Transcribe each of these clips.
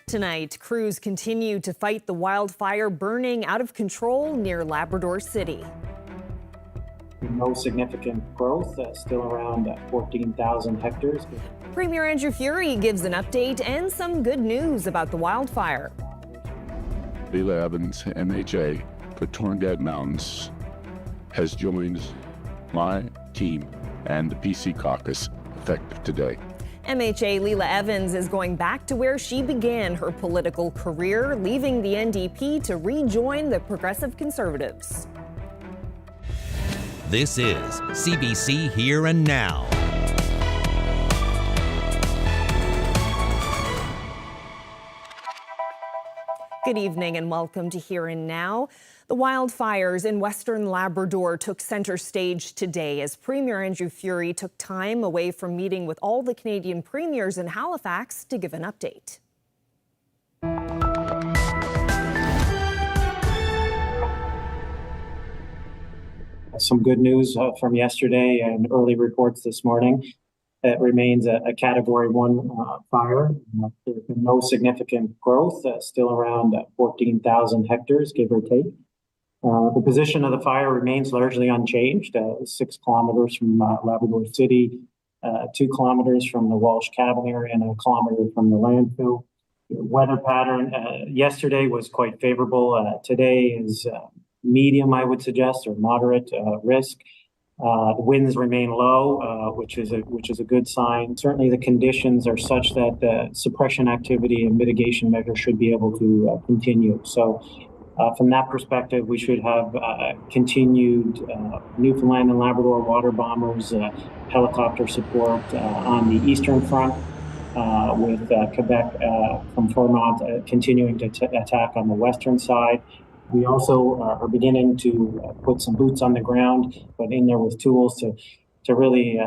Tonight, crews continue to fight the wildfire burning out of control near Labrador City. No significant growth, still around 14,000 hectares. Premier Andrew Furey gives an update and some good news about the wildfire. Lela Evans, MHA, for Torngat Mountains, has joined my team and the PC caucus effective today. MHA Lela Evans is going back to where she began her political career, leaving the NDP to rejoin the Progressive Conservatives. This is CBC Here and Now. Good evening and welcome to Here and Now. The wildfires in Western Labrador took center stage today as Premier Andrew Furey took time away from meeting with all the Canadian premiers in Halifax to give an update. Some good news from yesterday and early reports this morning. It remains a Category 1 fire. There's been no significant growth, still around 14,000 hectares, give or take. The position of the fire remains largely unchanged, 6 kilometers from Labrador City, 2 kilometers from the Walsh Cabin area, and 1 kilometer from the landfill. The weather pattern yesterday was quite favorable. Today is medium, I would suggest, or moderate risk. The winds remain low, which is a good sign. Certainly, the conditions are such that suppression activity and mitigation measures should be able to continue. So, from that perspective, we should have continued Newfoundland and Labrador water bombers, helicopter support on the eastern front, with Quebec from Fremont continuing to attack on the western side. We also are beginning to put some boots on the ground, but in there with tools to really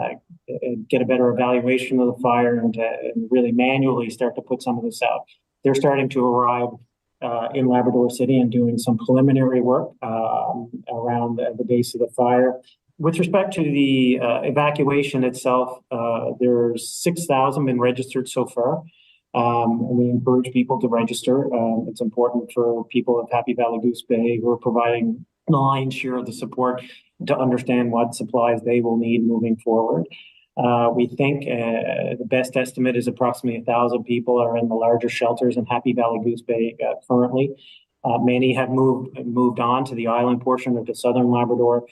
get a better evaluation of the fire and really manually start to put some of this out. They're starting to arrive in Labrador City and doing some preliminary work around the base of the fire. With respect to the evacuation itself, there's 6,000 been registered so far. And we encourage people to register. It's important for people of Happy Valley Goose Bay who are providing the lion's share of the support to understand what supplies they will need moving forward. We think the best estimate is approximately 1,000 people are in the larger shelters in Happy Valley Goose Bay currently. Many have moved on to the island portion of the southern Labrador,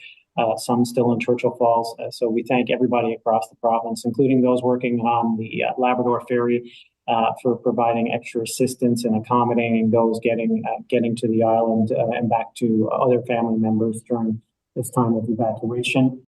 some still in Churchill Falls. So we thank everybody across the province, including those working on the Labrador Ferry, for providing extra assistance and accommodating those getting to the island and back to other family members during this time of evacuation.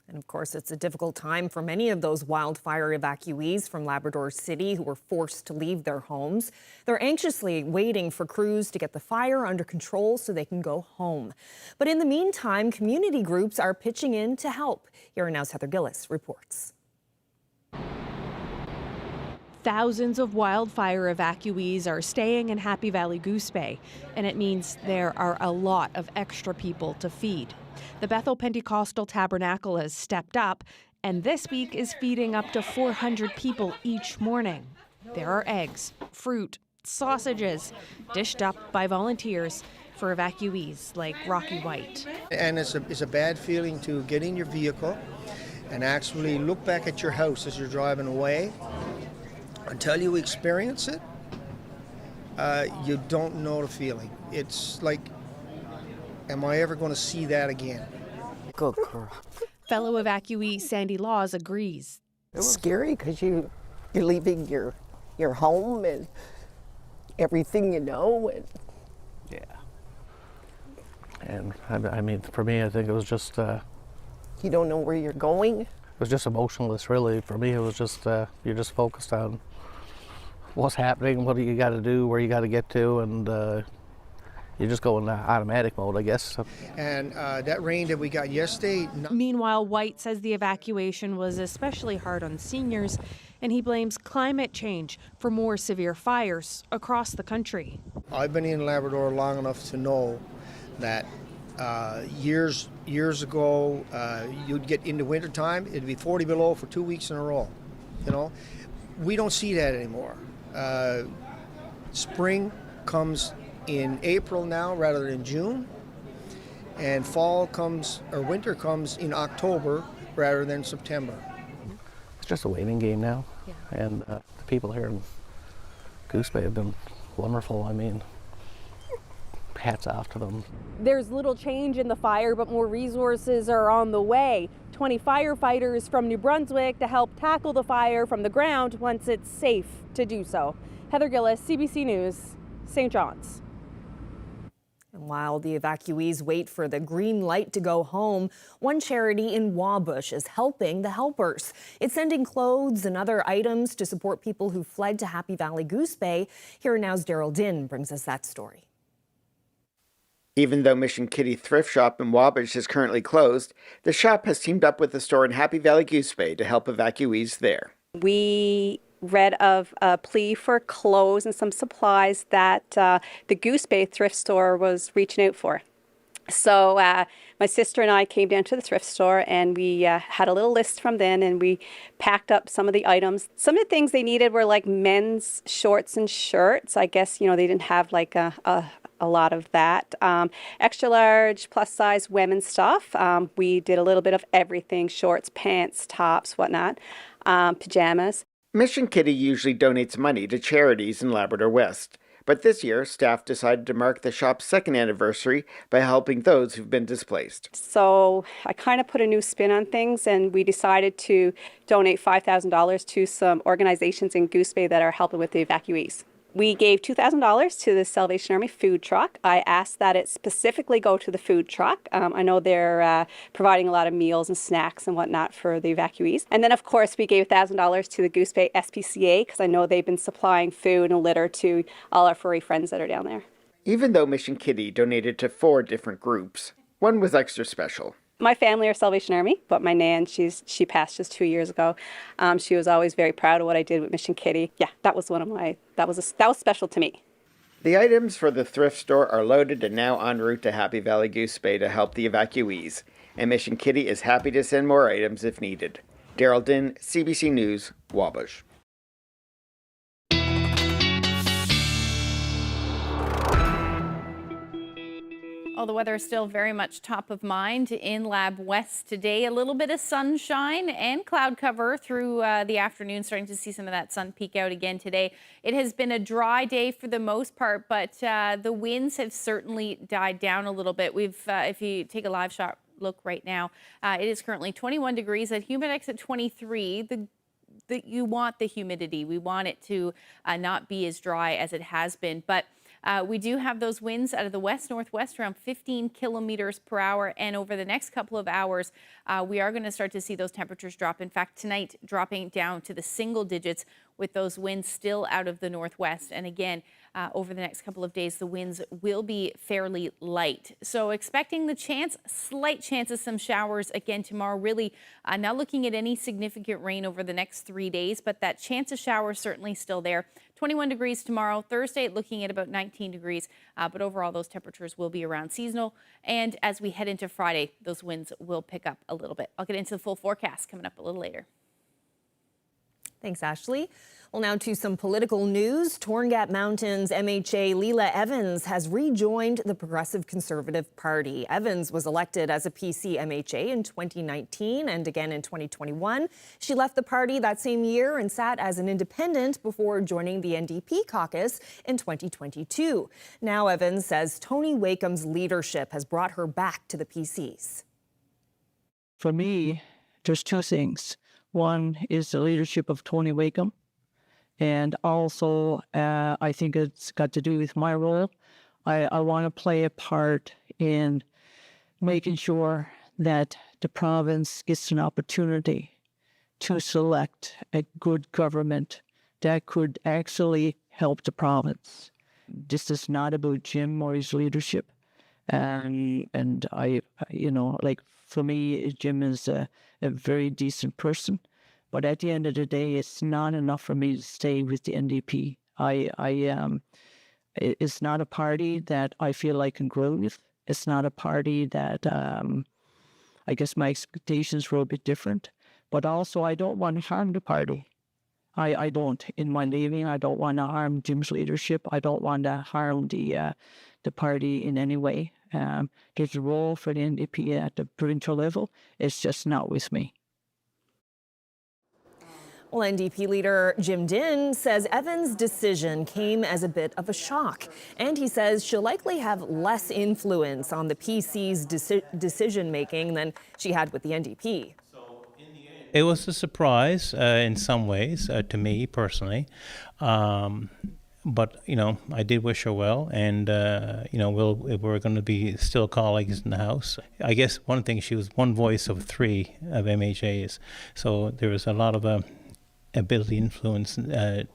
And of course, it's a difficult time for many of those wildfire evacuees from Labrador City who were forced to leave their homes. They're anxiously waiting for crews to get the fire under control so they can go home. But in the meantime, community groups are pitching in to help. Here Now's Heather Gillis reports. Thousands of wildfire evacuees are staying in Happy Valley Goose Bay, and it means there are a lot of extra people to feed. The Bethel Pentecostal Tabernacle has stepped up, and this week is feeding up to 400 people each morning. There are eggs, fruit, sausages, dished up by volunteers for evacuees like Rocky White. And it's a bad feeling to get in your vehicle and actually look back at your house as you're driving away. Until you experience it, you don't know the feeling. It's like, am I ever going to see that again? Good girl. Fellow evacuee Sandy Laws agrees. It's scary because you're leaving your home and everything you know. And yeah. And I mean, for me, I think it was just... you don't know where you're going? It was just emotionless, really. For me, it was just, you're just focused on what's happening, what do you got to do, where you got to get to, and you just go in automatic mode, I guess. And that rain that we got yesterday... Meanwhile, White says the evacuation was especially hard on seniors, and he blames climate change for more severe fires across the country. I've been in Labrador long enough to know that years ago, you'd get into wintertime, it'd be 40 below for 2 weeks in a row. You know, we don't see that anymore. Spring comes in April now rather than June, and winter comes in October rather than September. It's just a waiting game now. Yeah. And the people here in Goose Bay have been wonderful. I mean, hats off to them. There's little change in the fire, but more resources are on the way. 20 firefighters from New Brunswick to help tackle the fire from the ground once it's safe to do so. Heather Gillis, CBC News, St. John's. And while the evacuees wait for the green light to go home, one charity in Wabush is helping the helpers. It's sending clothes and other items to support people who fled to Happy Valley Goose Bay. Here Now's Daryl Din brings us that story. Even though Mission Kitty Thrift Shop in Wabush is currently closed, the shop has teamed up with a store in Happy Valley Goose Bay to help evacuees there. We read of a plea for clothes and some supplies that the Goose Bay thrift store was reaching out for. So my sister and I came down to the thrift store, and we had a little list from then, and we packed up some of the items. Some of the things they needed were like men's shorts and shirts. I guess, they didn't have like a lot of that. Extra large, plus size women's stuff. We did a little bit of everything: shorts, pants, tops, whatnot, pajamas. Mission Kitty usually donates money to charities in Labrador West, but this year staff decided to mark the shop's second anniversary by helping those who've been displaced. So I kind of put a new spin on things, and we decided to donate $5,000 to some organizations in Goose Bay that are helping with the evacuees. We gave $2,000 to the Salvation Army food truck. I asked that it specifically go to the food truck. I know they're providing a lot of meals and snacks and whatnot for the evacuees. And then, of course, we gave $1,000 to the Goose Bay SPCA because I know they've been supplying food and litter to all our furry friends that are down there. Even though Mission Kitty donated to 4 different groups, one was extra special. My family are Salvation Army, but my nan, she passed just 2 years ago. She was always very proud of what I did with Mission Kitty. Yeah, that was that was special to me. The items for the thrift store are loaded and now en route to Happy Valley Goose Bay to help the evacuees. And Mission Kitty is happy to send more items if needed. Daryl Din, CBC News, Wabush. Oh, the weather is still very much top of mind in Lab West today. A little bit of sunshine and cloud cover through the afternoon, starting to see some of that sun peek out again today. It has been a dry day for the most part, but the winds have certainly died down a little bit. If you take a live shot look right now, it is currently 21 degrees at Humidex at 23. You want the humidity. We want it to not be as dry as it has been, but we do have those winds out of the west-northwest around 15 kilometers per hour. And over the next couple of hours, we are going to start to see those temperatures drop. In fact, tonight dropping down to the single digits with those winds still out of the northwest. And again, over the next couple of days, the winds will be fairly light. So expecting the slight chance of some showers again tomorrow. Really not looking at any significant rain over the next 3 days, but that chance of showers certainly still there. 21 degrees tomorrow. Thursday, looking at about 19 degrees. But overall, those temperatures will be around seasonal. And as we head into Friday, those winds will pick up a little bit. I'll get into the full forecast coming up a little later. Thanks, Ashley. Well, now to some political news. Torngat Mountain's MHA Lela Evans has rejoined the Progressive Conservative Party. Evans was elected as a PC MHA in 2019 and again in 2021. She left the party that same year and sat as an independent before joining the NDP caucus in 2022. Now Evans says Tony Wakeham's leadership has brought her back to the PCs. For me, there's 2 things. One is the leadership of Tony Wakeham. And also, I think it's got to do with my role. I want to play a part in making sure that the province gets an opportunity to select a good government that could actually help the province. This is not about Jim or his leadership. And I, for me, Jim is a very decent person. But at the end of the day, it's not enough for me to stay with the NDP. It's not a party that I feel I can grow with. It's not a party that I guess my expectations were a bit different. But also, I don't want to harm the party. I don't. In my leaving, I don't want to harm Jim's leadership. I don't want to harm the party in any way. There's a role for the NDP at the provincial level. It's just not with me. Well, NDP leader Jim Dinh says Evans' decision came as a bit of a shock. And he says she'll likely have less influence on the PC's decision-making than she had with the NDP. It was a surprise in some ways to me personally. But, I did wish her well, and, we're going to be still colleagues in the House. I guess one thing, she was one voice of 3 of MHAs, so there was a lot of ability, influence, and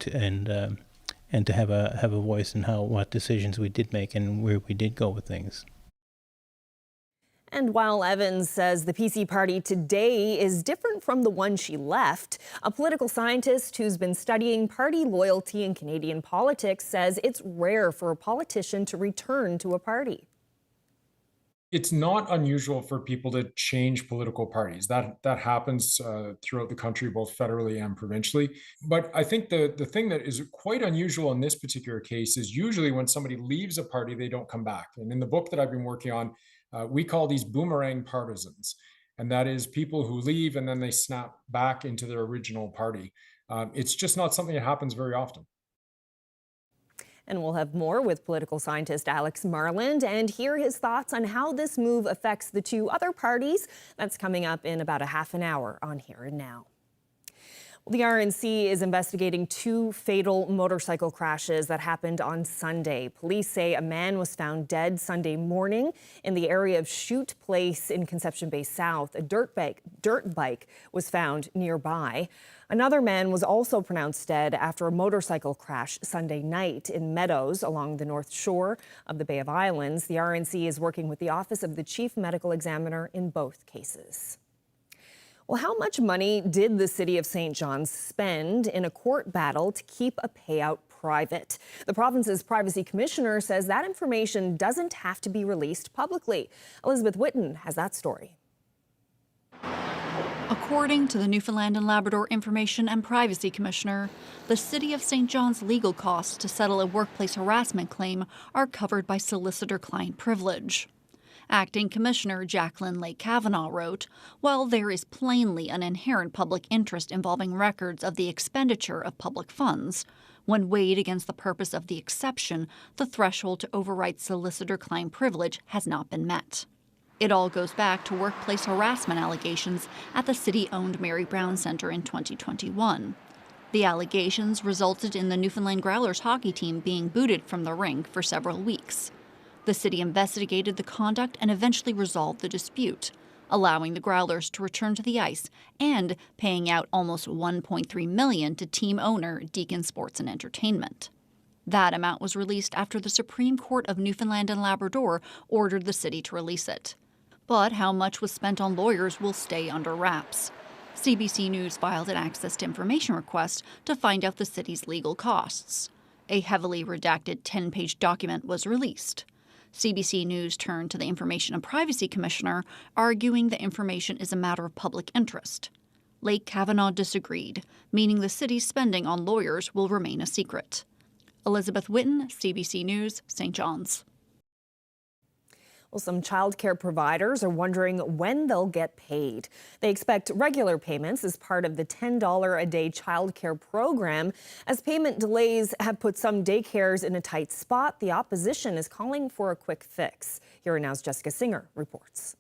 to have a voice in what decisions we did make and where we did go with things. And while Evans says the PC party today is different from the one she left, a political scientist who's been studying party loyalty in Canadian politics says it's rare for a politician to return to a party. It's not unusual for people to change political parties. That happens throughout the country, both federally and provincially. But I think the thing that is quite unusual in this particular case is usually when somebody leaves a party, they don't come back. And in the book that I've been working on, we call these boomerang partisans. And that is people who leave and then they snap back into their original party. It's just not something that happens very often. And we'll have more with political scientist Alex Marland and hear his thoughts on how this move affects the 2 other parties. That's coming up in about a half an hour on Here and Now. Well, the RNC is investigating 2 fatal motorcycle crashes that happened on Sunday. Police say a man was found dead Sunday morning in the area of Chute Place in Conception Bay South. A dirt bike was found nearby. Another man was also pronounced dead after a motorcycle crash Sunday night in Meadows along the north shore of the Bay of Islands. The RNC is working with the Office of the Chief Medical Examiner in both cases. Well, how much money did the City of St. John's spend in a court battle to keep a payout private? The province's privacy commissioner says that information doesn't have to be released publicly. Elizabeth Whitten has that story. According to the Newfoundland and Labrador Information and Privacy Commissioner, the City of St. John's legal costs to settle a workplace harassment claim are covered by solicitor-client privilege. Acting Commissioner Jacqueline Lake Kavanaugh wrote, "While there is plainly an inherent public interest involving records of the expenditure of public funds, when weighed against the purpose of the exception, the threshold to override solicitor-client privilege has not been met." It all goes back to workplace harassment allegations at the city-owned Mary Brown Centre in 2021. The allegations resulted in the Newfoundland Growlers hockey team being booted from the rink for several weeks. The city investigated the conduct and eventually resolved the dispute, allowing the Growlers to return to the ice and paying out almost $1.3 million to team owner Deacon Sports and Entertainment. That amount was released after the Supreme Court of Newfoundland and Labrador ordered the city to release it. But how much was spent on lawyers will stay under wraps. CBC News filed an access to information request to find out the city's legal costs. A heavily redacted 10-page document was released. CBC News turned to the Information and Privacy Commissioner, arguing the information is a matter of public interest. Lake Kavanaugh disagreed, meaning the city's spending on lawyers will remain a secret. Elizabeth Whitten, CBC News, St. John's. Well, some childcare providers are wondering when they'll get paid. They expect regular payments as part of the $10 a day childcare program. As payment delays have put some daycares in a tight spot, the opposition is calling for a quick fix. Here Now's Jessica Singer reports.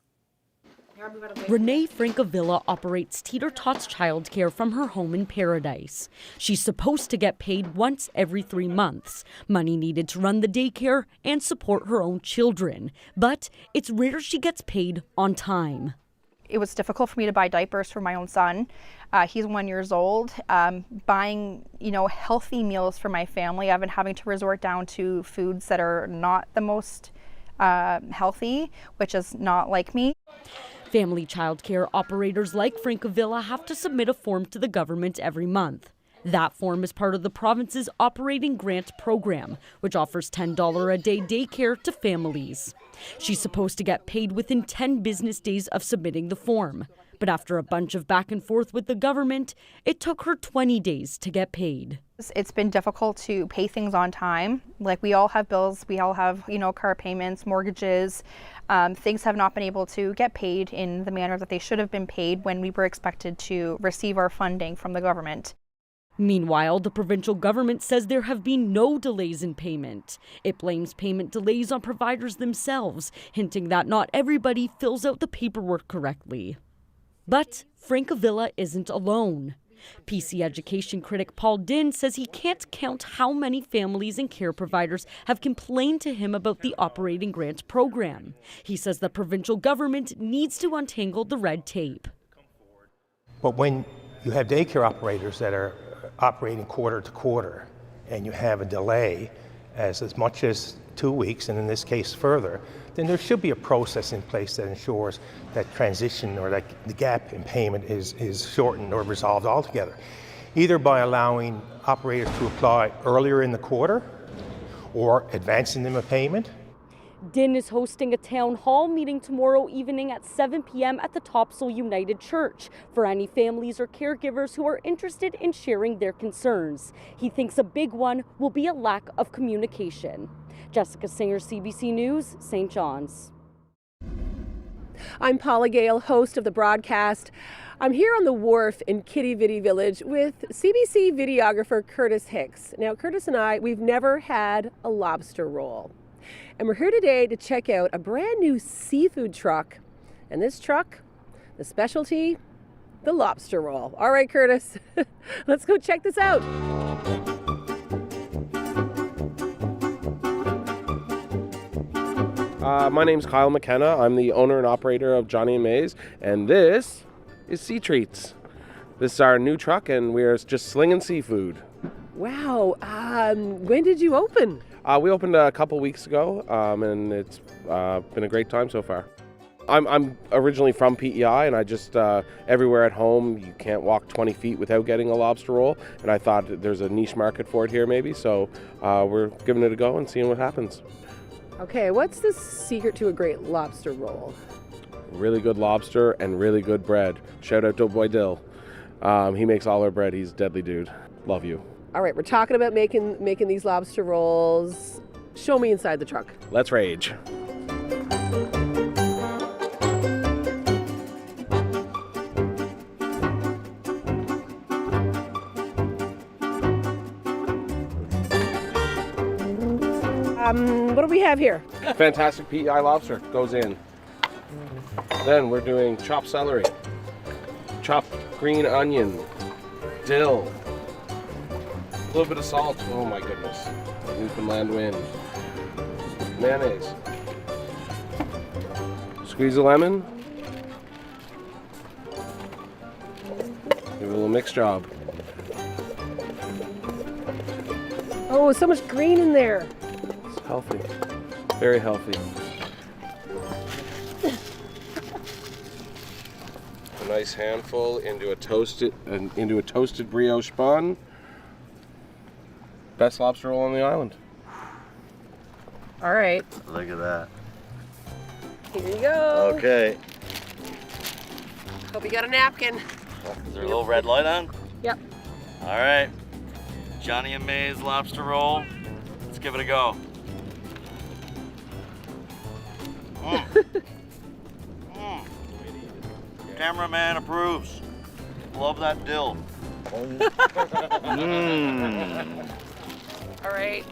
Renee Francavilla operates Teeter Tots childcare from her home in Paradise. She's supposed to get paid once every 3 months, money needed to run the daycare and support her own children. But it's rare she gets paid on time. It was difficult for me to buy diapers for my own son. He's 1 year old. Buying, healthy meals for my family. I've been having to resort down to foods that are not the most healthy, which is not like me. Family childcare operators like Francavilla have to submit a form to the government every month. That form is part of the province's operating grant program, which offers $10 a day daycare to families. She's supposed to get paid within 10 business days of submitting the form. But after a bunch of back and forth with the government, it took her 20 days to get paid. It's been difficult to pay things on time. Like, we all have bills, we all have, car payments, mortgages. Things have not been able to get paid in the manner that they should have been paid when we were expected to receive our funding from the government. Meanwhile, the provincial government says there have been no delays in payment. It blames payment delays on providers themselves, hinting that not everybody fills out the paperwork correctly. But Francavilla isn't alone. PC education critic Paul Dinn says he can't count how many families and care providers have complained to him about the operating grant program. He says the provincial government needs to untangle the red tape. But when you have daycare operators that are operating quarter to quarter and you have a delay as much as 2 weeks, and in this case further, then there should be a process in place that ensures that transition or that the gap in payment is shortened or resolved altogether, either by allowing operators to apply earlier in the quarter or advancing them a payment. Dinn is hosting a town hall meeting tomorrow evening at 7 p.m. at the Topsail United Church for any families or caregivers who are interested in sharing their concerns. He thinks a big one will be a lack of communication. Jessica Singer, CBC News, St. John's. I'm Paula Gale, host of the broadcast. I'm here on the wharf in Kitty Vitty Village with CBC videographer Curtis Hicks. Now, Curtis and I, we've never had a lobster roll. And we're here today to check out a brand new seafood truck. And this truck, the specialty, the lobster roll. All right, Curtis, let's go check this out. My name's Kyle McKenna. I'm the owner and operator of Johnny & May's, and this is Sea Treats. This is our new truck, and we're just slinging seafood. Wow, when did you open? We opened a couple weeks ago, and it's been a great time so far. I'm originally from PEI, and I just, everywhere at home, you can't walk 20 feet without getting a lobster roll, and I thought that there's a niche market for it here maybe, so we're giving it a go and seeing what happens. Okay, what's the secret to a great lobster roll? Really good lobster and really good bread. Shout out to Boy Dill. He makes all our bread. He's a deadly dude. Love you. All right, we're talking about making these lobster rolls. Show me inside the truck. Let's rage. What do we have here? Fantastic PEI lobster goes in. Then we're doing chopped celery, chopped green onion, dill, a little bit of salt. Oh my goodness. Newfoundland wind. Mayonnaise. Squeeze a lemon. Give it a little mix job. Oh, so much green in there. Healthy, very healthy. A nice handful into a toasted brioche bun. Best lobster roll on the island. All right. Look at that. Here you go. Okay. Hope you got a napkin. Is there a little red light on? Yep. All right. Johnny & May's lobster roll. Let's give it a go. Cameraman approves. Love that dill. All right.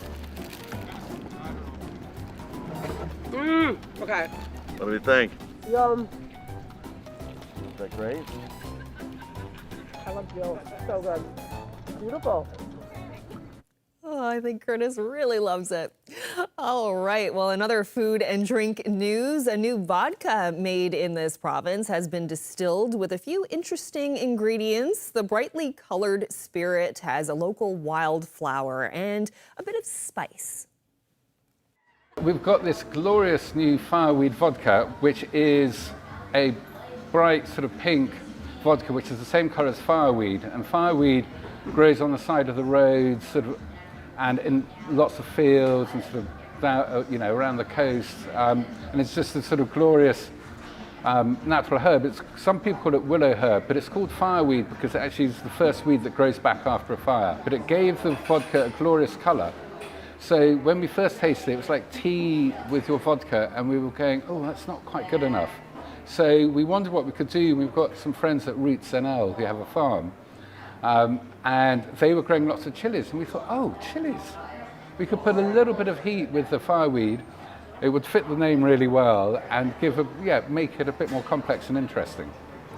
Okay. What do you think? Yum. Is that great? I love dill. So good. Beautiful. Oh, I think Curtis really loves it. All right, well, another food and drink news. A new vodka made in this province has been distilled with a few interesting ingredients. The brightly colored spirit has a local wildflower and a bit of spice. We've got this glorious new Fireweed vodka, which is a bright sort of pink vodka, which is the same color as Fireweed. And Fireweed grows on the side of the road, sort of, and in lots of fields and sort of, around the coast. And it's just a sort of glorious natural herb. Some people call it willow herb, but it's called fireweed because it actually is the first weed that grows back after a fire. But it gave the vodka a glorious colour. So when we first tasted it, it was like tea with your vodka, and we were going, oh, that's not quite good enough. So we wondered what we could do. We've got some friends at Roots NL who have a farm, and they were growing lots of chilies, and we thought, oh, chilies. We could put a little bit of heat with the fireweed. It would fit the name really well and make it a bit more complex and interesting.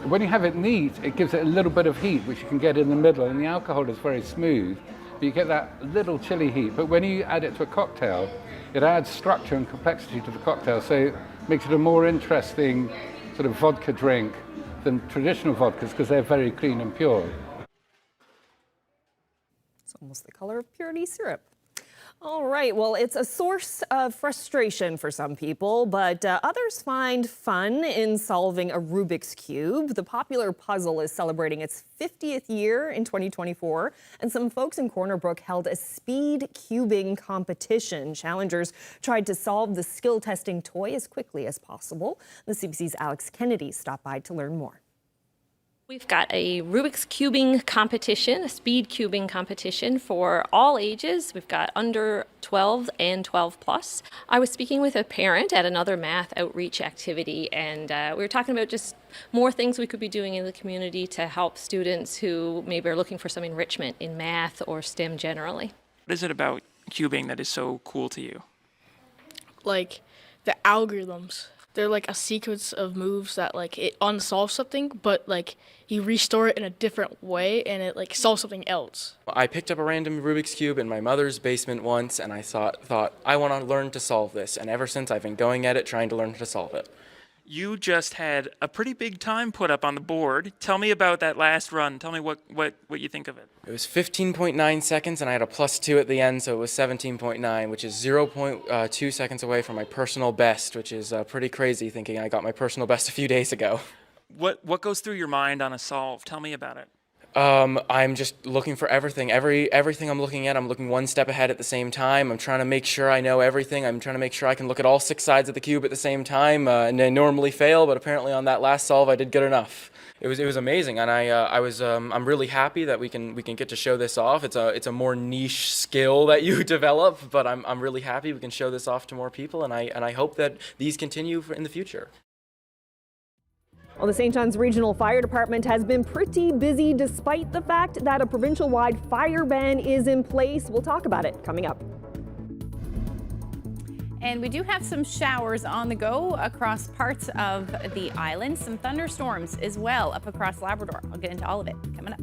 When you have it neat, it gives it a little bit of heat, which you can get in the middle, and the alcohol is very smooth. But you get that little chilly heat. But when you add it to a cocktail, it adds structure and complexity to the cocktail, so it makes it a more interesting sort of vodka drink than traditional vodkas because they're very clean and pure. It's almost the color of purity syrup. All right, well, it's a source of frustration for some people, but others find fun in solving a Rubik's Cube. The popular puzzle is celebrating its 50th year in 2024, and some folks in Corner Brook held a speed cubing competition. Challengers tried to solve the skill-testing toy as quickly as possible. The CBC's Alex Kennedy stopped by to learn more. We've got a Rubik's Cubing competition, a speed cubing competition for all ages. We've got under 12 and 12 plus. I was speaking with a parent at another math outreach activity, and we were talking about just more things we could be doing in the community to help students who maybe are looking for some enrichment in math or STEM generally. What is it about cubing that is so cool to you? Like the algorithms. They're like a sequence of moves that like it unsolves something, but like you restore it in a different way and it like solves something else. I picked up a random Rubik's Cube in my mother's basement once, and I thought I want to learn to solve this, and ever since I've been going at it trying to learn to solve it. You just had a pretty big time put up on the board. Tell me about that last run. Tell me what you think of it. It was 15.9 seconds, and I had a +2 at the end, so it was 17.9, which is 0.2 seconds away from my personal best, which is pretty crazy thinking I got my personal best a few days ago. What goes through your mind on a solve? Tell me about it. I'm just looking for everything. Everything I'm looking at, I'm looking one step ahead at the same time. I'm trying to make sure I know everything. I'm trying to make sure I can look at all 6 sides of the cube at the same time. And I normally fail, but apparently on that last solve I did good enough. It was amazing, and I'm really happy that we can get to show this off. It's a more niche skill that you develop, but I'm really happy we can show this off to more people, and I hope that these continue in the future. Well, the St. John's Regional Fire Department has been pretty busy despite the fact that a provincial-wide fire ban is in place. We'll talk about it coming up. And we do have some showers on the go across parts of the island. Some thunderstorms as well up across Labrador. I'll get into all of it coming up.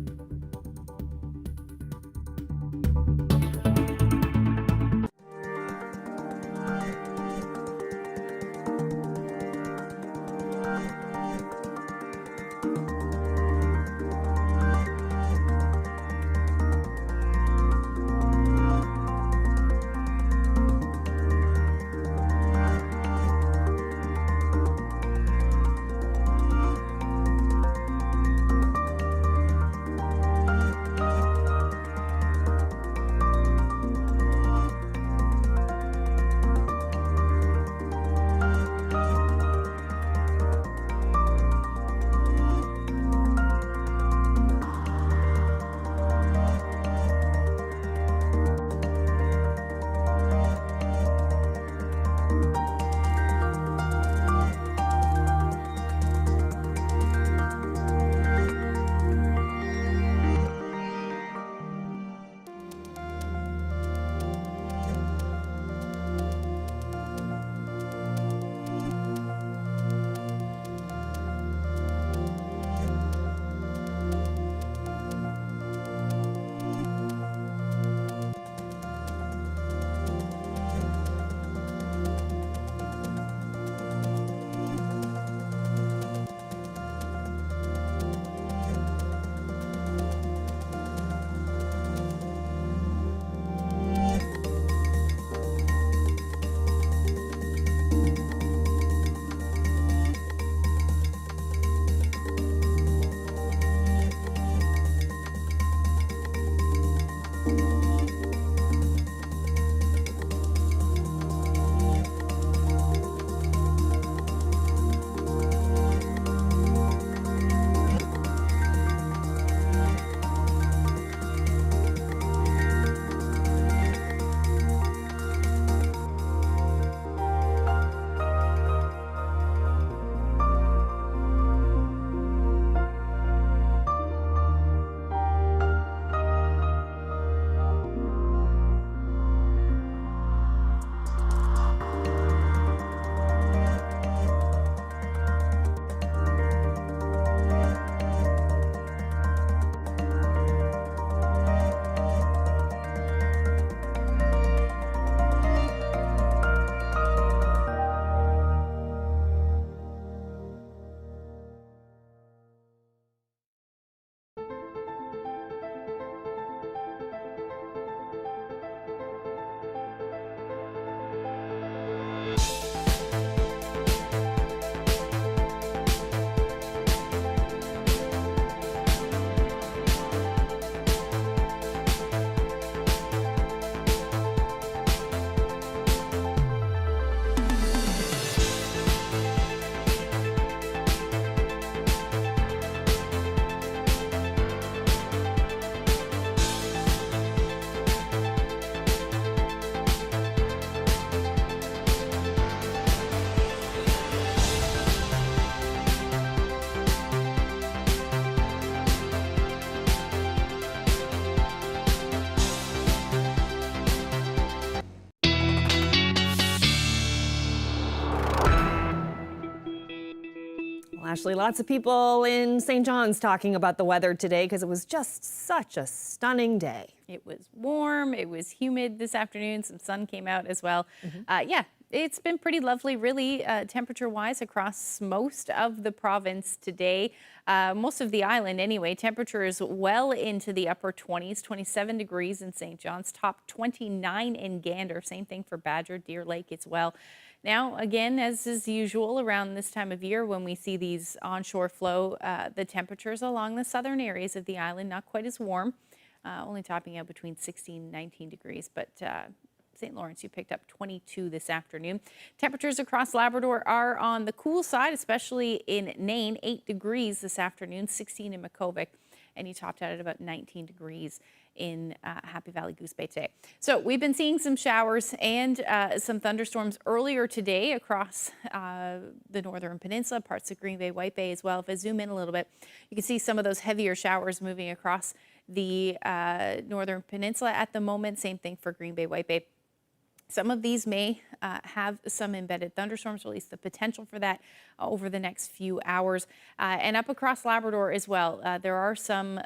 Ashley, lots of people in St. John's talking about the weather today because it was just such a stunning day. It was warm, it was humid this afternoon, some sun came out as well. Yeah, it's been pretty lovely, really, temperature-wise across most of the province today. Most of the island anyway. Temperatures well into the upper 20s, 27 degrees in St. John's, top 29 in Gander. Same thing for Badger, Deer Lake as well. Now, again, as is usual around this time of year when we see these onshore flow, the temperatures along the southern areas of the island not quite as warm, only topping out between 16 and 19 degrees, but St. Lawrence, you picked up 22 this afternoon. Temperatures across Labrador are on the cool side, especially in Nain, 8 degrees this afternoon, 16 in Makkovik, and you topped out at about 19 degrees in Happy Valley Goose Bay today. So we've been seeing some showers and some thunderstorms earlier today across the northern peninsula, parts of Green Bay, White Bay as well. If I zoom in a little bit, you can see some of those heavier showers moving across the northern peninsula at the moment. Same thing for Green Bay, White Bay. Some of these may have some embedded thunderstorms, or at least the potential for that over the next few hours. And up across Labrador as well, there are some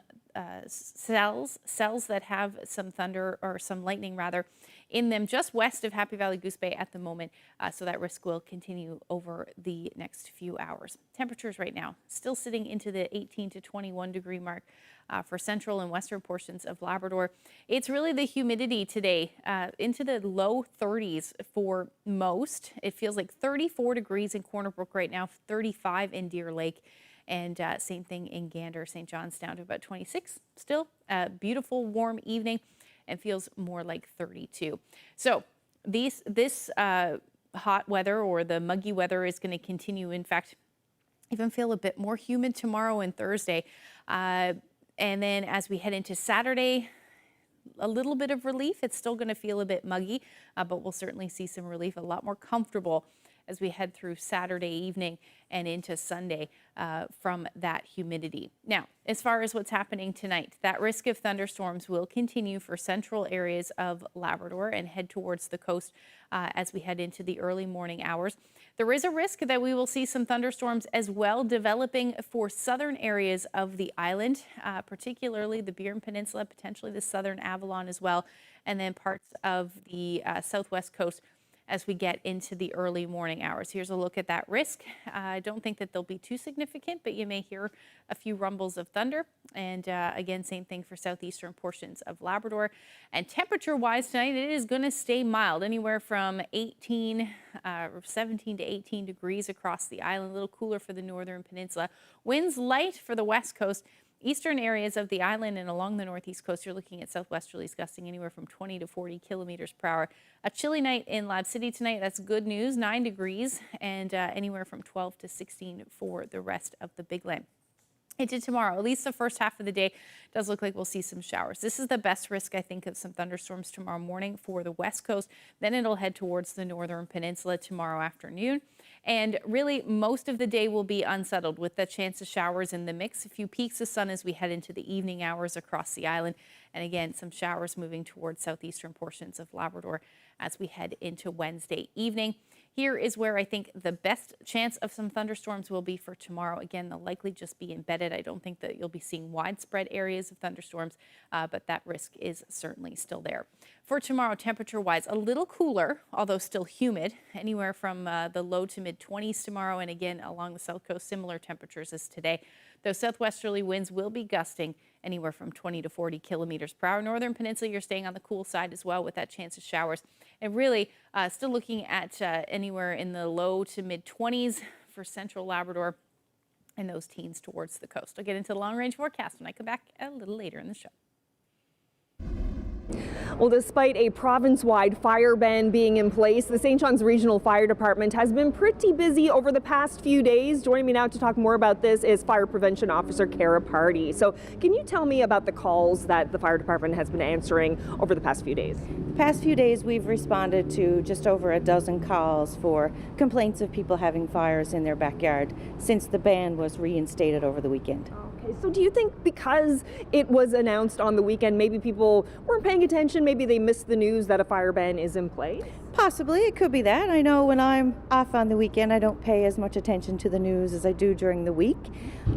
cells that have some thunder or some lightning rather in them just west of Happy Valley Goose Bay at the moment. So that risk will continue over the next few hours. Temperatures right now still sitting into the 18 to 21 degree mark for central and western portions of Labrador. It's really the humidity today into the low 30s for most. It feels like 34 degrees in Corner Brook right now, 35 in Deer Lake. And same thing in Gander, St. John's down to about 26. Still a beautiful warm evening and feels more like 32. So this hot weather or the muggy weather is going to continue. In fact, even feel a bit more humid tomorrow and Thursday. And then as we head into Saturday, a little bit of relief. It's still going to feel a bit muggy, but we'll certainly see some relief, a lot more comfortable as we head through Saturday evening and into Sunday from that humidity. Now, as far as what's happening tonight, that risk of thunderstorms will continue for central areas of Labrador and head towards the coast as we head into the early morning hours. There is a risk that we will see some thunderstorms as well developing for southern areas of the island, particularly the Burin Peninsula, potentially the southern Avalon as well, and then parts of the southwest coast as we get into the early morning hours. Here's a look at that risk. I don't think that they'll be too significant, but you may hear a few rumbles of thunder. And again, same thing for southeastern portions of Labrador. And temperature-wise tonight, it is going to stay mild, anywhere from 17 to 18 degrees across the island, a little cooler for the northern peninsula. Winds light for the west coast. Eastern areas of the island and along the northeast coast, you're looking at southwesterlies gusting anywhere from 20 to 40 kilometers per hour. A chilly night in Lab City tonight. That's good news, 9 degrees and anywhere from 12 to 16 for the rest of the Big Land. Into tomorrow, at least the first half of the day, does look like we'll see some showers. This is the best risk, I think, of some thunderstorms tomorrow morning for the west coast. Then it'll head towards the northern peninsula tomorrow afternoon. And really, most of the day will be unsettled with the chance of showers in the mix. A few peaks of sun as we head into the evening hours across the island. And again, some showers moving towards southeastern portions of Labrador as we head into Wednesday evening. Here is where I think the best chance of some thunderstorms will be for tomorrow. Again, they'll likely just be embedded. I don't think that you'll be seeing widespread areas of thunderstorms, but that risk is certainly still there. For tomorrow, temperature-wise, a little cooler, although still humid, anywhere from the low to mid-20s tomorrow. And again, along the south coast, similar temperatures as today. Those southwesterly winds will be gusting anywhere from 20 to 40 kilometers per hour. Northern Peninsula, you're staying on the cool side as well with that chance of showers. And really still looking at anywhere in the low to mid-20s for central Labrador and those teens towards the coast. I'll get into the long-range forecast when I come back a little later in the show. Well, despite a province-wide fire ban being in place, the St. John's Regional Fire Department has been pretty busy over the past few days. Joining me now to talk more about this is Fire Prevention Officer Kara Party. So can you tell me about the calls that the fire department has been answering over the past few days? The past few days, we've responded to just over a dozen calls for complaints of people having fires in their backyard since the ban was reinstated over the weekend. Okay, so do you think because it was announced on the weekend, maybe people weren't paying attention and maybe they missed the news that a fire ban is in place? Possibly, it could be that. I know when I'm off on the weekend, I don't pay as much attention to the news as I do during the week.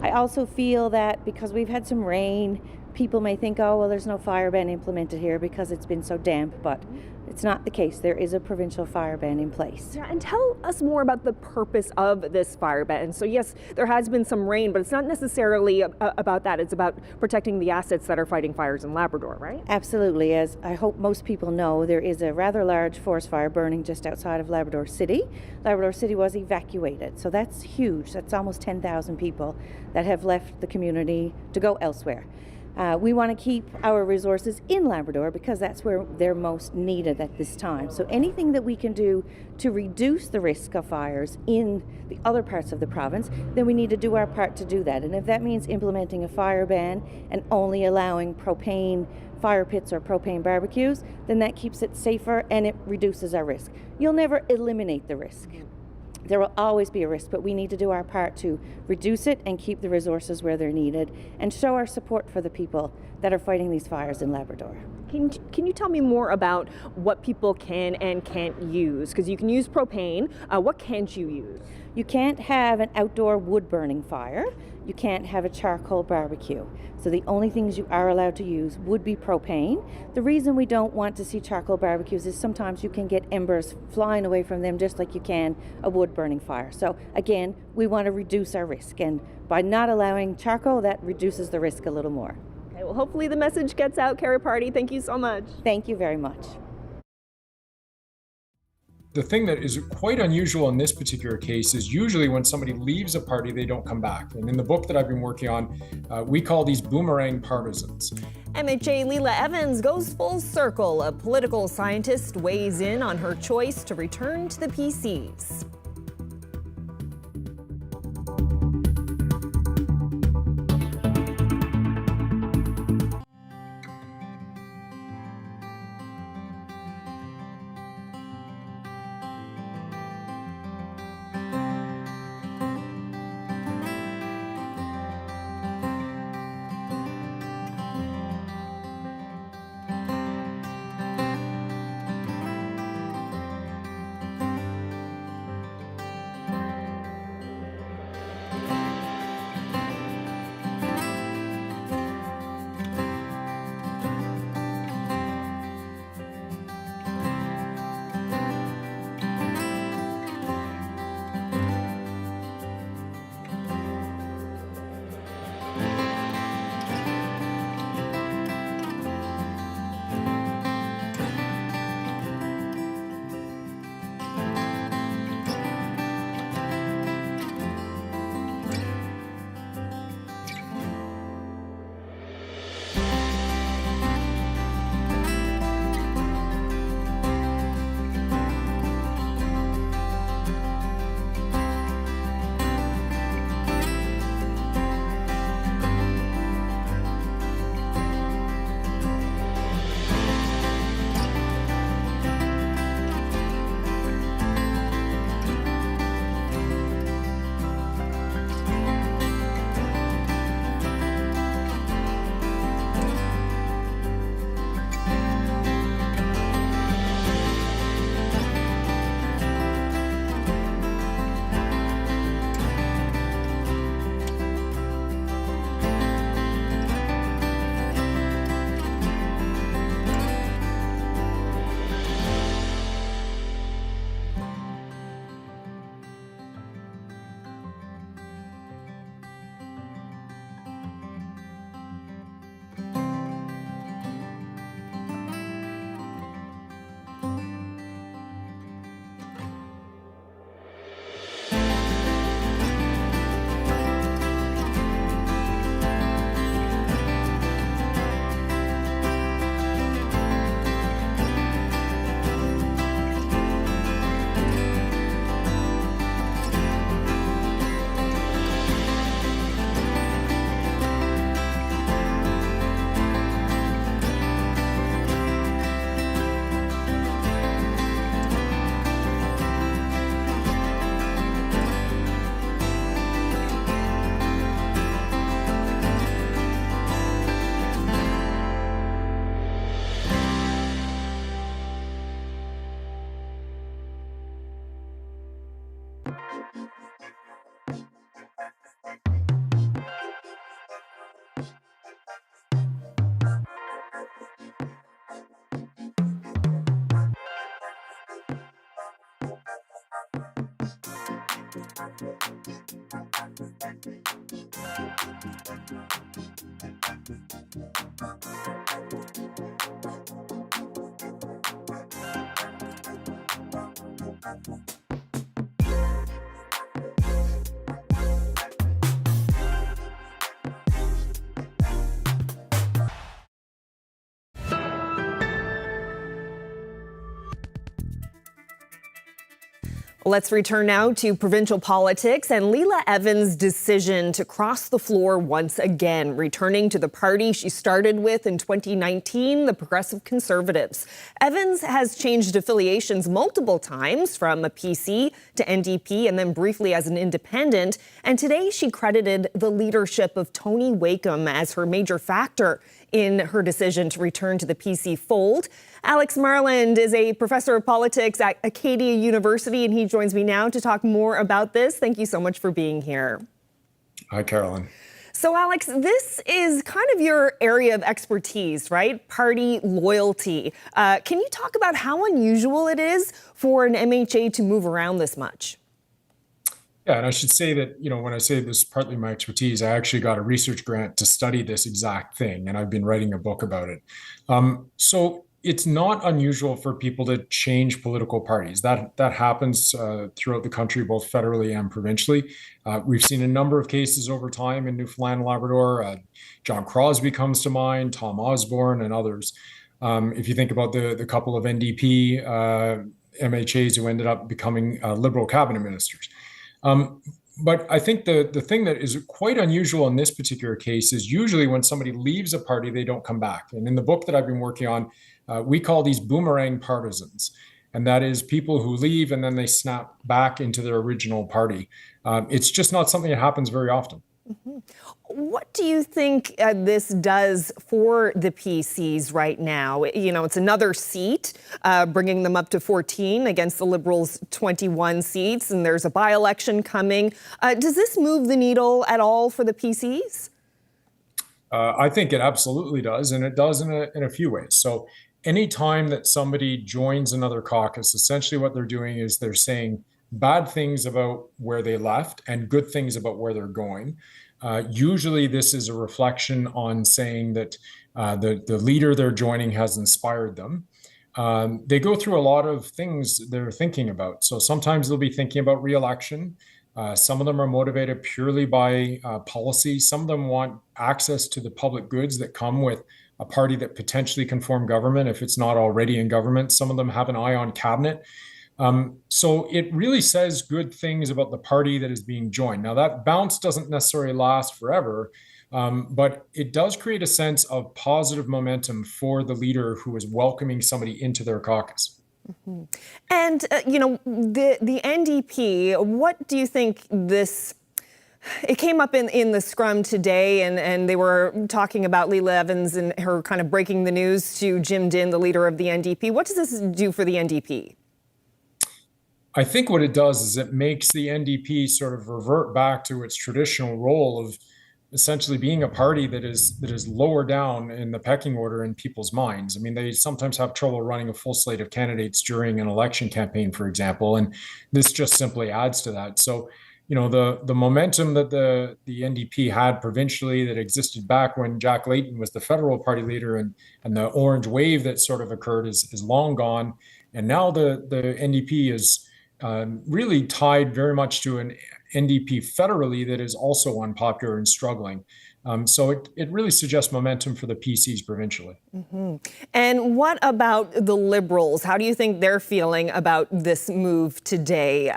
I also feel that because we've had some rain, people may think, oh, well, there's no fire ban implemented here because it's been so damp, but it's not the case. There is a provincial fire ban in place. Yeah, and tell us more about the purpose of this fire ban. So yes, there has been some rain, but it's not necessarily about that. It's about protecting the assets that are fighting fires in Labrador, right? Absolutely. As I hope most people know, there is a rather large forest fire burning just outside of Labrador City. Labrador City was evacuated, so that's huge. That's almost 10,000 people that have left the community to go elsewhere. We want to keep our resources in Labrador because that's where they're most needed at this time. So anything that we can do to reduce the risk of fires in the other parts of the province, then we need to do our part to do that. And if that means implementing a fire ban and only allowing propane fire pits or propane barbecues, then that keeps it safer and it reduces our risk. You'll never eliminate the risk. There will always be a risk, but we need to do our part to reduce it and keep the resources where they're needed and show our support for the people that are fighting these fires in Labrador. Can you tell me more about what people can and can't use? Because you can use propane. What can't you use? You can't have an outdoor wood-burning fire. You can't have a charcoal barbecue. So the only things you are allowed to use would be propane. The reason we don't want to see charcoal barbecues is sometimes you can get embers flying away from them just like you can a wood-burning fire. So again, we want to reduce our risk, and by not allowing charcoal, that reduces the risk a little more. Okay, well, hopefully the message gets out, Carrie Party. Thank you so much. Thank you very much. The thing that is quite unusual in this particular case is usually when somebody leaves a party, they don't come back. And in the book that I've been working on, we call these boomerang partisans. MHA Lela Evans goes full circle. A political scientist weighs in on her choice to return to the PCs. Let's return now to provincial politics and Lela Evans' decision to cross the floor once again, returning to the party she started with in 2019, the Progressive Conservatives. Evans has changed affiliations multiple times, from a PC to NDP and then briefly as an independent. And today she credited the leadership of Tony Wakeham as her major factor in her decision to return to the PC fold. Alex Marland is a professor of politics at Acadia University, and he joins me now to talk more about this. Thank you so much for being here. Hi, Carolyn. So, Alex, this is kind of your area of expertise, right? Party loyalty. Can you talk about how unusual it is for an MHA to move around this much? Yeah, and I should say that, when I say this is partly my expertise, I actually got a research grant to study this exact thing, and I've been writing a book about it. So it's not unusual for people to change political parties. That happens throughout the country, both federally and provincially. We've seen a number of cases over time in Newfoundland and Labrador. John Crosby comes to mind, Tom Osborne, and others. If you think about the couple of NDP MHAs who ended up becoming Liberal cabinet ministers. But I think the thing that is quite unusual in this particular case is usually when somebody leaves a party, they don't come back. And in the book that I've been working on, we call these boomerang partisans. And that is people who leave and then they snap back into their original party. It's just not something that happens very often. Mm-hmm. What do you think this does for the PCs right now? It's another seat, bringing them up to 14 against the Liberals' 21 seats, and there's a by-election coming. Does this move the needle at all for the PCs? I think it absolutely does, and it does in a few ways. So any time that somebody joins another caucus, essentially what they're doing is they're saying bad things about where they left and good things about where they're going. Usually this is a reflection on saying that the leader they're joining has inspired them. They go through a lot of things they're thinking about. So sometimes they'll be thinking about re-election. Some of them are motivated purely by policy. Some of them want access to the public goods that come with a party that potentially can form government if it's not already in government. Some of them have an eye on cabinet. So it really says good things about the party that is being joined. Now, that bounce doesn't necessarily last forever, but it does create a sense of positive momentum for the leader who is welcoming somebody into their caucus. Mm-hmm. And, the NDP, what do you think this... It came up in the scrum today, and they were talking about Lela Evans and her kind of breaking the news to Jim Dinn, the leader of the NDP. What does this do for the NDP? I think what it does is it makes the NDP sort of revert back to its traditional role of essentially being a party that is lower down in the pecking order in people's minds. I mean, they sometimes have trouble running a full slate of candidates during an election campaign, for example, and this just simply adds to that. So, the momentum that the NDP had provincially that existed back when Jack Layton was the federal party leader and the orange wave that sort of occurred is long gone. And now the NDP is really tied very much to an NDP federally that is also unpopular and struggling. So it really suggests momentum for the PCs provincially. Mm-hmm. And what about the Liberals? How do you think they're feeling about this move today?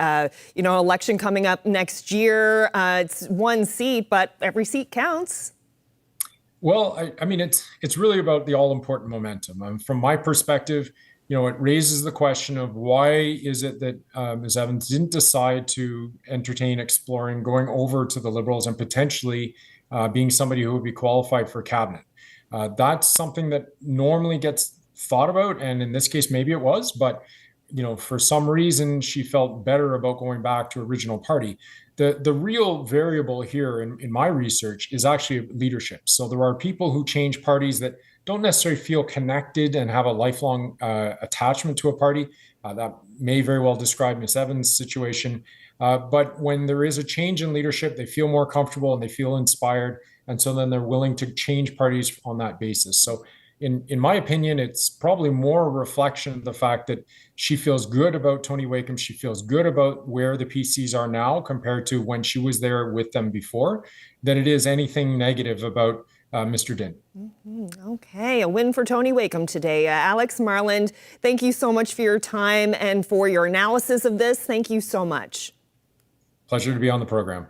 Election coming up next year. It's one seat, but every seat counts. Well, I mean, it's really about the all-important momentum. From my perspective, it raises the question of why is it that Ms. Evans didn't decide to entertain exploring going over to the Liberals and potentially being somebody who would be qualified for cabinet. That's something that normally gets thought about, and in this case, maybe it was, but for some reason, she felt better about going back to original party. The real variable here in my research is actually leadership. So there are people who change parties that don't necessarily feel connected and have a lifelong attachment to a party. That may very well describe Ms. Evans' situation. But when there is a change in leadership, they feel more comfortable and they feel inspired. And so then they're willing to change parties on that basis. So in my opinion, it's probably more a reflection of the fact that she feels good about Tony Wakeham. She feels good about where the PCs are now compared to when she was there with them before, than it is anything negative about Mr. Din. Okay, a win for Tony Wakeham today. Alex Marland, thank you so much for your time and for your analysis of this. Thank you so much. Pleasure to be on the program.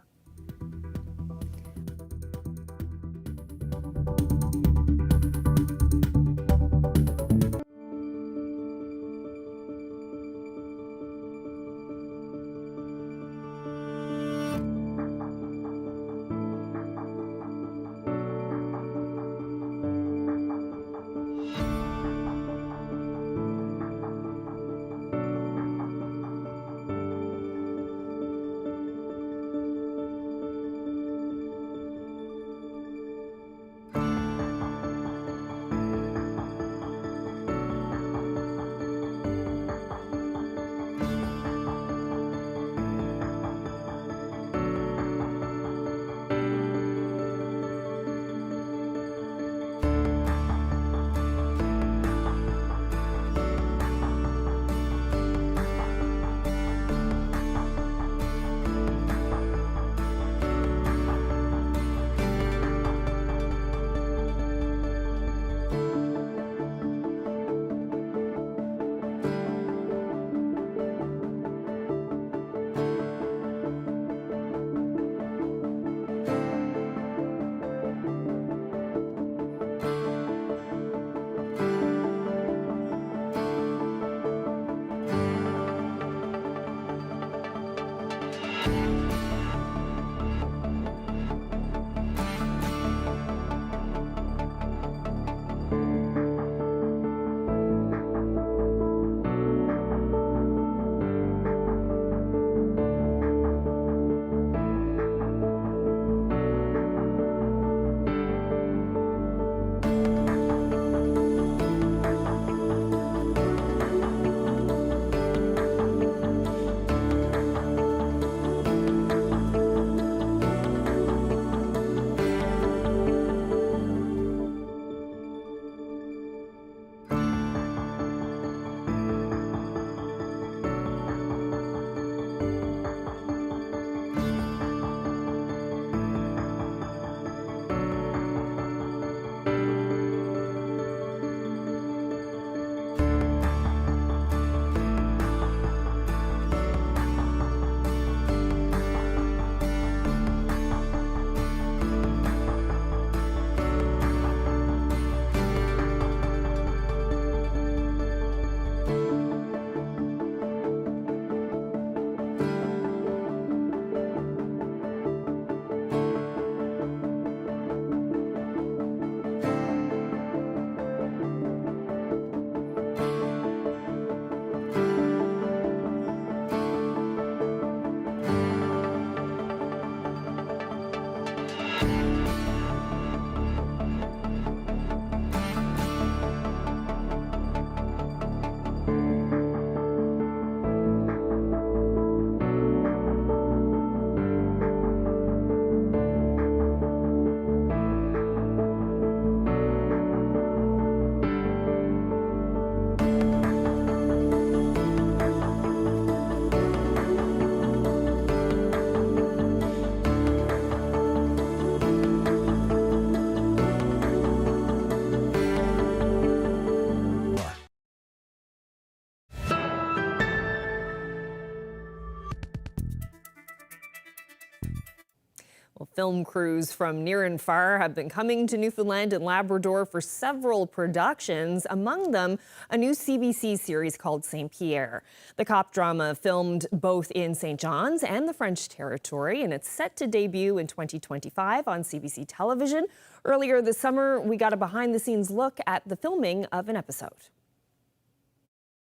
Well, film crews from near and far have been coming to Newfoundland and Labrador for several productions, among them a new CBC series called St. Pierre. The cop drama filmed both in St. John's and the French territory, and it's set to debut in 2025 on CBC television. Earlier this summer, we got a behind-the-scenes look at the filming of an episode.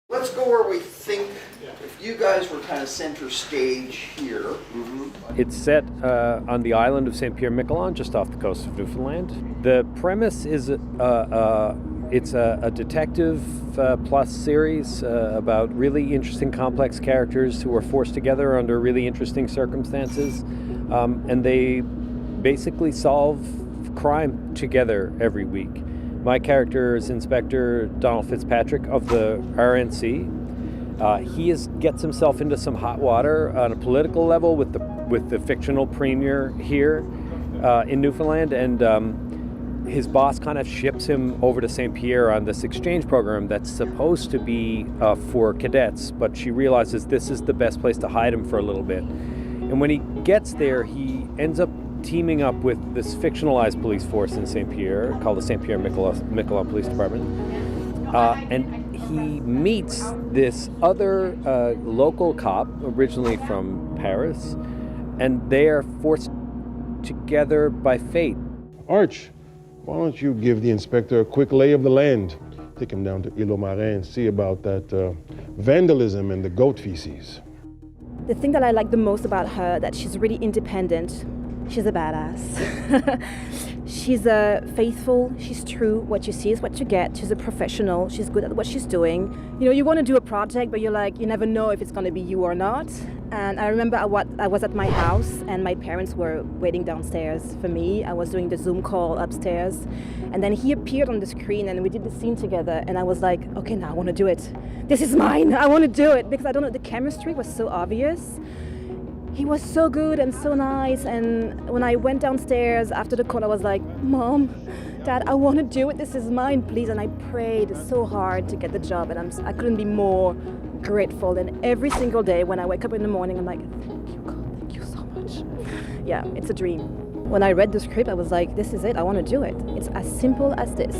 Let's go where we think, if you guys were kind of center stage here. It's set on the island of St. Pierre-Miquelon, just off the coast of Newfoundland. The premise is It's a detective plus series about really interesting, complex characters who are forced together under really interesting circumstances, and they basically solve crime together every week. My character is Inspector Donald Fitzpatrick of the RNC. He gets himself into some hot water on a political level with the fictional premier here in Newfoundland, and his boss kind of ships him over to St. Pierre on this exchange program that's supposed to be for cadets, but she realizes this is the best place to hide him for a little bit. And when he gets there, he ends up teaming up with this fictionalized police force in St. Pierre called the St. Pierre Miquelon Police Department. And he meets this other local cop, originally from Paris, and they are forced together by fate. Arch, why don't you give the inspector a quick lay of the land? Take him down to Île Marin and see about that vandalism and the goat feces. The thing that I like the most about her, that she's really independent. She's a badass. She's faithful, she's true. What you see is what you get. She's a professional, she's good at what she's doing. You know, you want to do a project, but you're like, you never know if it's going to be you or not. And I remember I was at my house and my parents were waiting downstairs for me. I was doing the Zoom call upstairs. And then he appeared on the screen and we did the scene together. And I was like, okay, now I want to do it. This is mine, I want to do it. Because I don't know, the chemistry was so obvious. He was so good and so nice, and when I went downstairs after the call, I was like, Mom, Dad, I want to do it, this is mine, please. And I prayed so hard to get the job, and I couldn't be more grateful. And every single day when I wake up in the morning, I'm like, thank you, God, thank you so much. Yeah, it's a dream. When I read the script, I was like, this is it, I want to do it. It's as simple as this.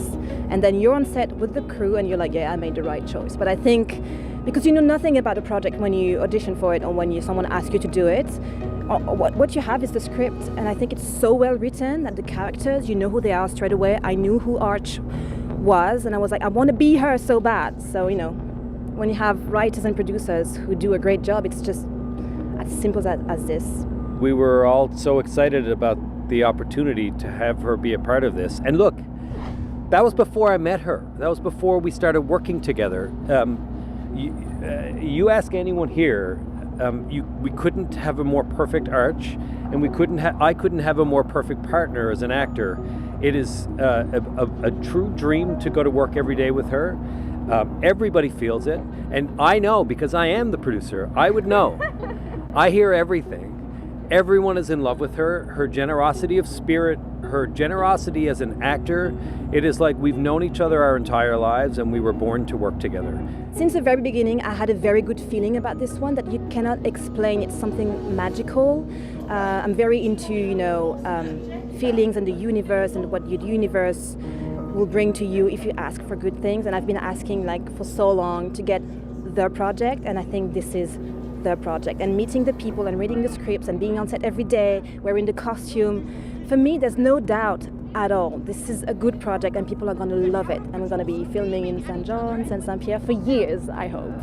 And then you're on set with the crew and you're like, yeah, I made the right choice. But I think, because you know nothing about a project when you audition for it or when someone asks you to do it, what you have is the script. And I think it's so well written that the characters, you know who they are straight away. I knew who Arch was and I was like, I want to be her so bad. So, you know, when you have writers and producers who do a great job, it's just as simple as this. We were all so excited about the opportunity to have her be a part of this. And look, that was before I met her. That was before we started working together. You ask anyone here, we couldn't have a more perfect Arch, and I couldn't have a more perfect partner as an actor. It is a true dream to go to work every day with her. Everybody feels it, and I know because I am the producer. I would know. I hear everything. Everyone is in love with her. Her generosity of spirit, her generosity as an actor, it is like we've known each other our entire lives and we were born to work together. Since the very beginning, I had a very good feeling about this one that you cannot explain. It's something magical. I'm very into, feelings and the universe and what the universe will bring to you if you ask for good things. And I've been asking for so long to get the project, and I think this is the project. And meeting the people and reading the scripts and being on set every day, wearing the costume, for me, there's no doubt at all. This is a good project and people are going to love it. And we're going to be filming in St. John's and St. Pierre for years, I hope.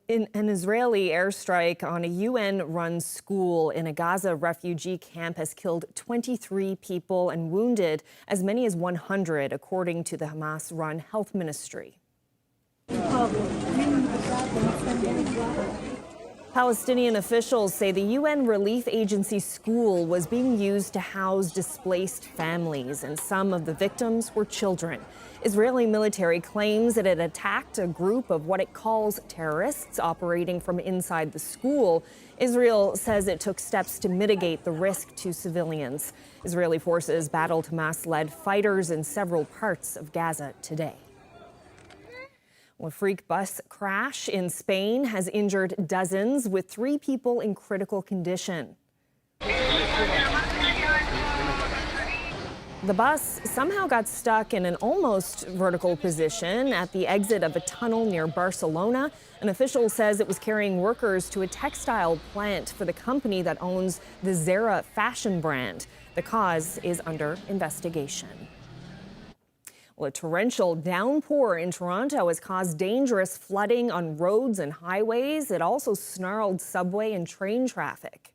An Israeli airstrike on a UN-run school in a Gaza refugee camp has killed 23 people and wounded as many as 100, according to the Hamas-run health ministry. Palestinian officials say the UN relief agency school was being used to house displaced families, and some of the victims were children. Israeli military claims that it attacked a group of what it calls terrorists operating from inside the school. Israel says it took steps to mitigate the risk to civilians. Israeli forces battled Hamas-led fighters in several parts of Gaza today. A freak bus crash in Spain has injured dozens, with 3 people in critical condition. The bus somehow got stuck in an almost vertical position at the exit of a tunnel near Barcelona. An official says it was carrying workers to a textile plant for the company that owns the Zara fashion brand. The cause is under investigation. Well, a torrential downpour in Toronto has caused dangerous flooding on roads and highways. It also snarled subway and train traffic.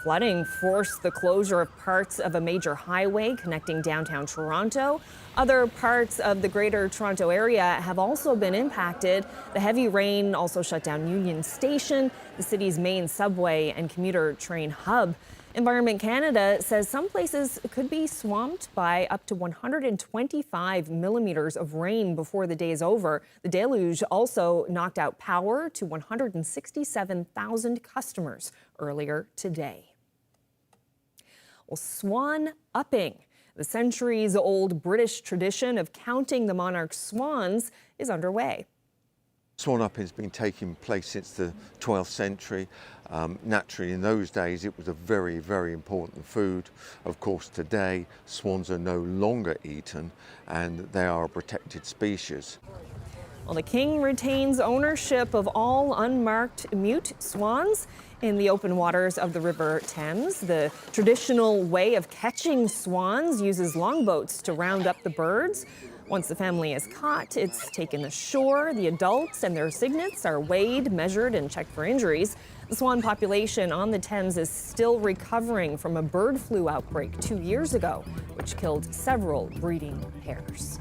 Flooding forced the closure of parts of a major highway connecting downtown Toronto. Other parts of the Greater Toronto area have also been impacted. The heavy rain also shut down Union Station, the city's main subway and commuter train hub. Environment Canada says some places could be swamped by up to 125 millimeters of rain before the day is over. The deluge also knocked out power to 167,000 customers earlier today. Well, swan upping, the centuries-old British tradition of counting the monarch's swans, is underway. Swan upping has been taking place since the 12th century. Naturally, in those days, it was a very, very important food. Of course, today, swans are no longer eaten, and they are a protected species. Well, the King retains ownership of all unmarked mute swans in the open waters of the River Thames. The traditional way of catching swans uses longboats to round up the birds. Once the family is caught, it's taken ashore. The adults and their cygnets are weighed, measured, and checked for injuries. The swan population on the Thames is still recovering from a bird flu outbreak 2 years ago, which killed several breeding pairs.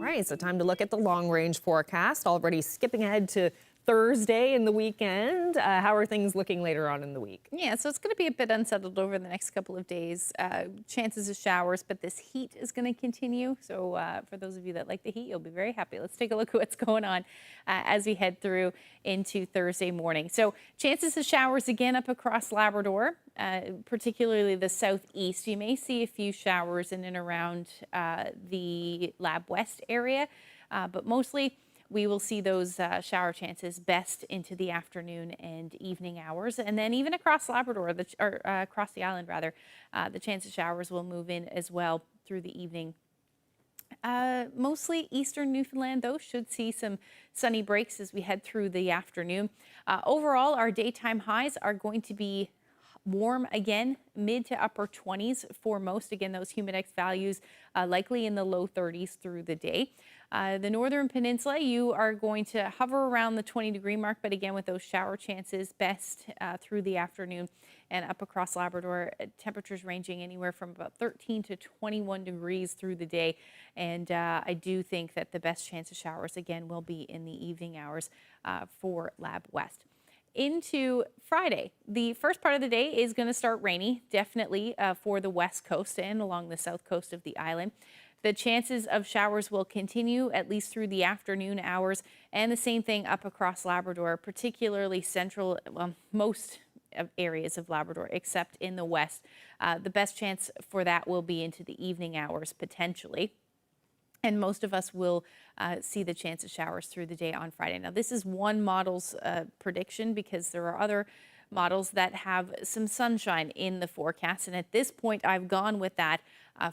right, so time to look at the long-range forecast. Already skipping ahead to Thursday and the weekend. How are things looking later on in the week? Yeah, so it's going to be a bit unsettled over the next couple of days. Chances of showers, but this heat is going to continue. So for those of you that like the heat, you'll be very happy. Let's take a look at what's going on as we head through into Thursday morning. So chances of showers again up across Labrador, particularly the southeast. You may see a few showers in and around the Lab West area, but mostly we will see those shower chances best into the afternoon and evening hours. And then even across Labrador, across the island rather, the chance of showers will move in as well through the evening. Mostly eastern Newfoundland, though, should see some sunny breaks as we head through the afternoon. Overall, our daytime highs are going to be warm again, mid to upper 20s for most. Again, those humidex values likely in the low 30s through the day. The northern peninsula, you are going to hover around the 20-degree mark, but again with those shower chances best through the afternoon. And up across Labrador, temperatures ranging anywhere from about 13 to 21 degrees through the day. And I do think that the best chance of showers again will be in the evening hours for Lab West. Into Friday, the first part of the day is going to start rainy, definitely for the west coast and along the south coast of the island. The chances of showers will continue at least through the afternoon hours, and the same thing up across Labrador, particularly central, well, most areas of Labrador except in the west. The best chance for that will be into the evening hours potentially. And most of us will see the chance of showers through the day on Friday. Now, this is one model's prediction because there are other models that have some sunshine in the forecast. And at this point, I've gone with that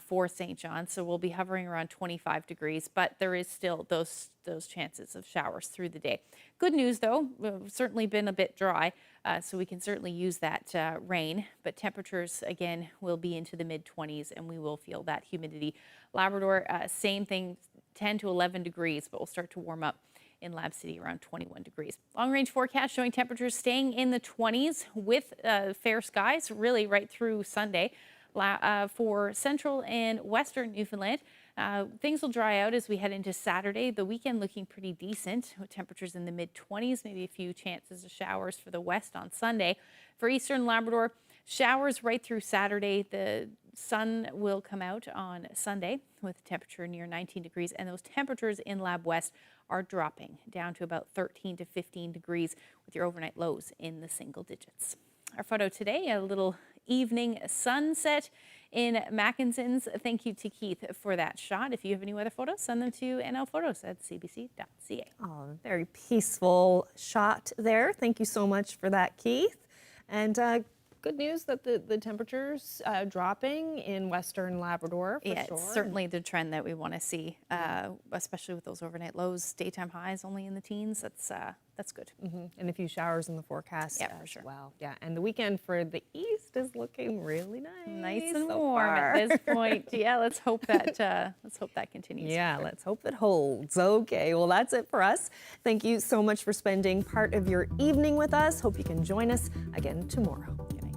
for St. John. So we'll be hovering around 25 degrees, but there is still those chances of showers through the day. Good news, though, we've certainly been a bit dry, so we can certainly use that rain. But temperatures, again, will be into the mid-20s, and we will feel that humidity. Labrador, same thing, 10 to 11 degrees, but we'll start to warm up in Lab City around 21 degrees. Long-range forecast showing temperatures staying in the 20s with fair skies really right through Sunday. For central and western Newfoundland, things will dry out as we head into Saturday. The weekend looking pretty decent with temperatures in the mid-20s, maybe a few chances of showers for the west on Sunday. For eastern Labrador, showers right through Saturday. The sun will come out on Sunday with a temperature near 19 degrees, and those temperatures in Lab West are dropping down to about 13 to 15 degrees with your overnight lows in the single digits. Our photo today, a little evening sunset in Mackenzon's. Thank you to Keith for that shot. If you have any weather photos, send them to nlphotos@cbc.ca. Oh, very peaceful shot there. Thank you so much for that, Keith. And good news that the temperatures dropping in western Labrador for yeah, sure. It's certainly the trend that we want to see, especially with those overnight lows. Daytime highs only in the teens. That's good. And a few showers in the forecast for sure. well. Yeah, and the weekend for the east is looking really nice. Nice and so warm far. at this point. Yeah, let's hope that continues. Yeah, let's hope it holds. Okay, well, that's it for us. Thank you so much for spending part of your evening with us. Hope you can join us again tomorrow. Good night.